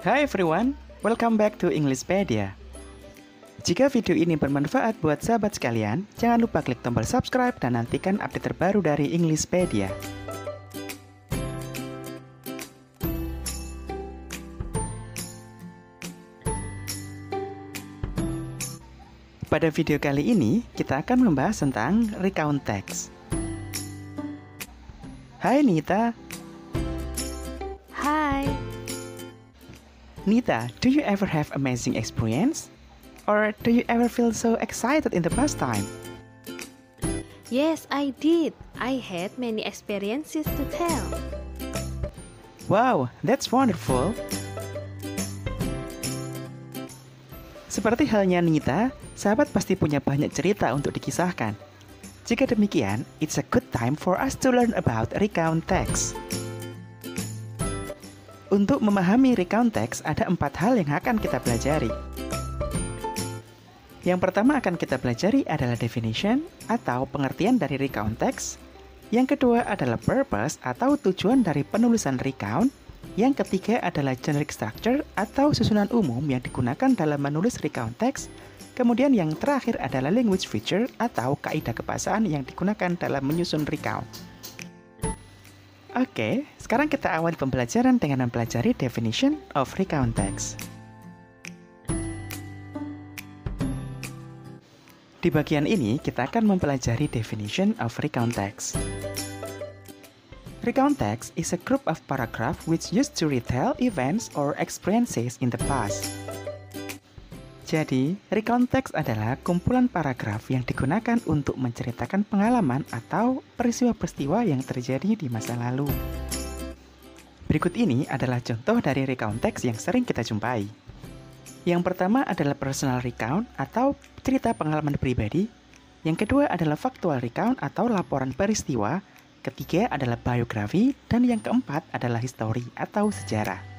Hi everyone, welcome back to Englishpedia. Jika video ini bermanfaat buat sahabat sekalian, jangan lupa klik tombol subscribe dan nantikan update terbaru dari Englishpedia. Pada video kali ini, kita akan membahas tentang recount text. Hai Nita. Hi. Nita, do you ever have amazing experience? Or do you ever feel so excited in the past time? Yes, I did. I had many experiences to tell. Wow, that's wonderful. Seperti halnya Nita, sahabat pasti punya banyak cerita untuk dikisahkan. Jika demikian, it's a good time for us to learn about recount text. Untuk memahami recount text, ada 4 hal yang akan kita pelajari. Yang pertama akan kita pelajari adalah definition atau pengertian dari recount text. Yang kedua adalah purpose atau tujuan dari penulisan recount. Yang ketiga adalah generic structure atau susunan umum yang digunakan dalam menulis recount text. Kemudian yang terakhir adalah language feature atau kaidah kebahasaan yang digunakan dalam menyusun recount. Oke, sekarang kita awali pembelajaran dengan mempelajari definition of recount text. Di bagian ini, kita akan mempelajari definition of recount text. Recount text is a group of paragraph which used to retell events or experiences in the past. Jadi, recount text adalah kumpulan paragraf yang digunakan untuk menceritakan pengalaman atau peristiwa-peristiwa yang terjadi di masa lalu. Berikut ini adalah contoh dari recount text yang sering kita jumpai. Yang pertama adalah personal recount atau cerita pengalaman pribadi. Yang kedua adalah factual recount atau laporan peristiwa. Ketiga adalah biografi. Dan yang keempat adalah history atau sejarah.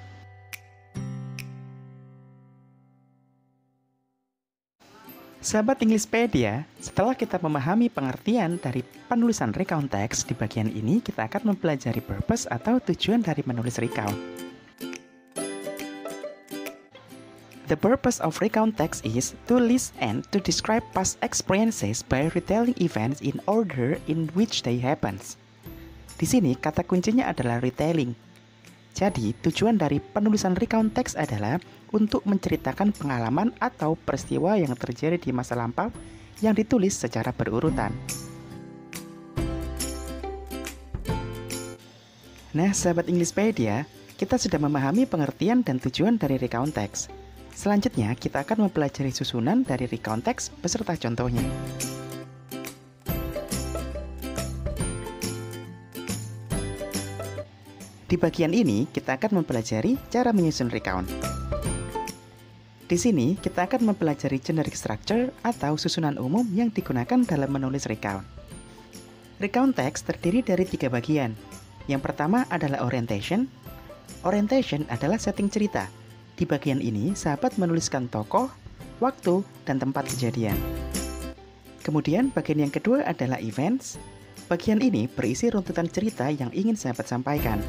Sahabat Englishpedia, setelah kita memahami pengertian dari penulisan recount text, di bagian ini kita akan mempelajari purpose atau tujuan dari menulis recount. The purpose of recount text is to list and to describe past experiences by retelling events in order in which they happens. Di sini kata kuncinya adalah retelling. Jadi, tujuan dari penulisan recount text adalah untuk menceritakan pengalaman atau peristiwa yang terjadi di masa lampau yang ditulis secara berurutan. Nah, sahabat Englishpedia, kita sudah memahami pengertian dan tujuan dari recount text. Selanjutnya, kita akan mempelajari susunan dari recount text beserta contohnya. Di bagian ini, kita akan mempelajari cara menyusun recount. Di sini, kita akan mempelajari generic structure atau susunan umum yang digunakan dalam menulis recount. Recount text terdiri dari 3 bagian. Yang pertama adalah orientation. Orientation adalah setting cerita. Di bagian ini, sahabat menuliskan tokoh, waktu, dan tempat kejadian. Kemudian, bagian yang kedua adalah events. Bagian ini berisi runtutan cerita yang ingin sahabat sampaikan.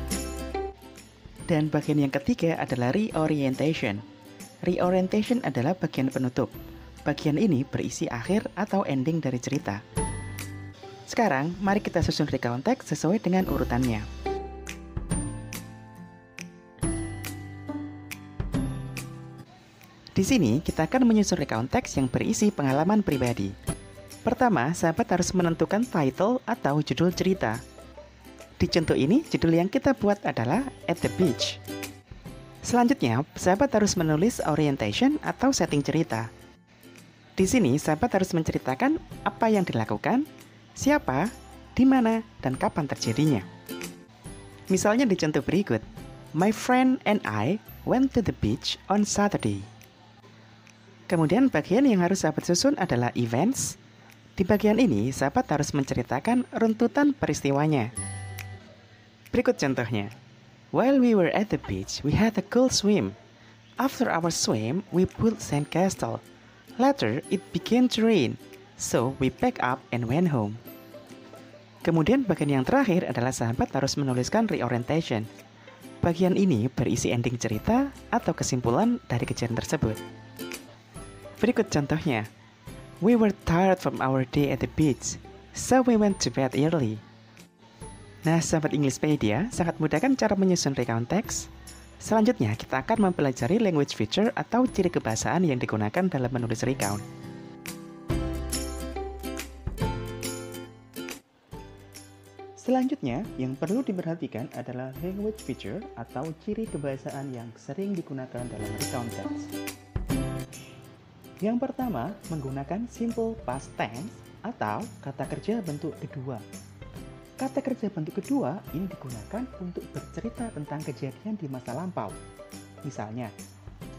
Dan bagian yang ketiga adalah reorientation. Reorientation adalah bagian penutup. Bagian ini berisi akhir atau ending dari cerita. Sekarang, mari kita susun recount text sesuai dengan urutannya. Di sini, kita akan menyusun recount text yang berisi pengalaman pribadi. Pertama, sahabat harus menentukan title atau judul cerita. Di contoh ini, judul yang kita buat adalah At the Beach. Selanjutnya, sahabat harus menulis orientation atau setting cerita. Di sini, sahabat harus menceritakan apa yang dilakukan, siapa, di mana, dan kapan terjadinya. Misalnya di contoh berikut, My friend and I went to the beach on Saturday. Kemudian bagian yang harus sahabat susun adalah events. Di bagian ini, sahabat harus menceritakan runtutan peristiwanya. Berikut contohnya. While we were at the beach, we had a cool swim. After our swim, we built sandcastle. Later, it began to rain, so we packed up and went home. Kemudian bagian yang terakhir adalah sahabat harus menuliskan reorientation. Bagian ini berisi ending cerita atau kesimpulan dari kejadian tersebut. Berikut contohnya. We were tired from our day at the beach, so we went to bed early. Nah, sahabat Englishpedia, sangat mudah kan cara menyusun recount text? Selanjutnya, kita akan mempelajari language feature atau ciri kebahasaan yang digunakan dalam menulis recount. Selanjutnya, yang perlu diperhatikan adalah language feature atau ciri kebahasaan yang sering digunakan dalam recount text. Yang pertama, menggunakan simple past tense atau kata kerja bentuk kedua. Kata kerja bentuk kedua ini digunakan untuk bercerita tentang kejadian di masa lampau. Misalnya,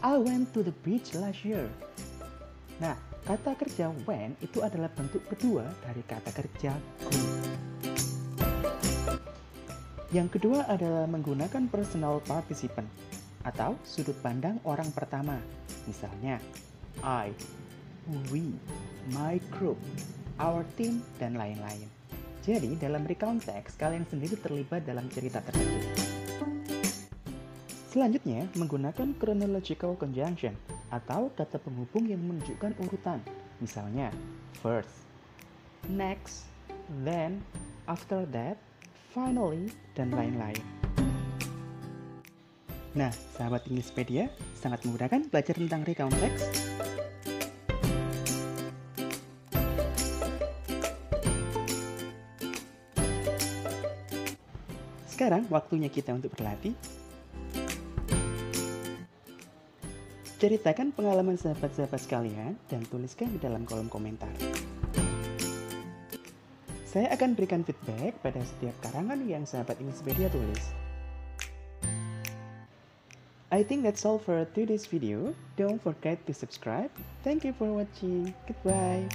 I went to the beach last year. Nah, kata kerja went itu adalah bentuk kedua dari kata kerja go. Yang kedua adalah menggunakan personal participant atau sudut pandang orang pertama. Misalnya, I, we, my group, our team, dan lain-lain. Jadi, dalam recount text, kalian sendiri terlibat dalam cerita tersebut. Selanjutnya, menggunakan chronological conjunction atau kata penghubung yang menunjukkan urutan. Misalnya, first, next, then, after that, finally, dan lain-lain. Nah, sahabat Englishpedia, sangat mudah kan belajar tentang recount text? Sekarang waktunya kita untuk berlatih. Ceritakan pengalaman sahabat-sahabat sekalian dan tuliskan di dalam kolom komentar. Saya akan berikan feedback pada setiap karangan yang sahabat Englishpedia tulis. I think that's all for today's video. Don't forget to subscribe. Thank you for watching. Goodbye.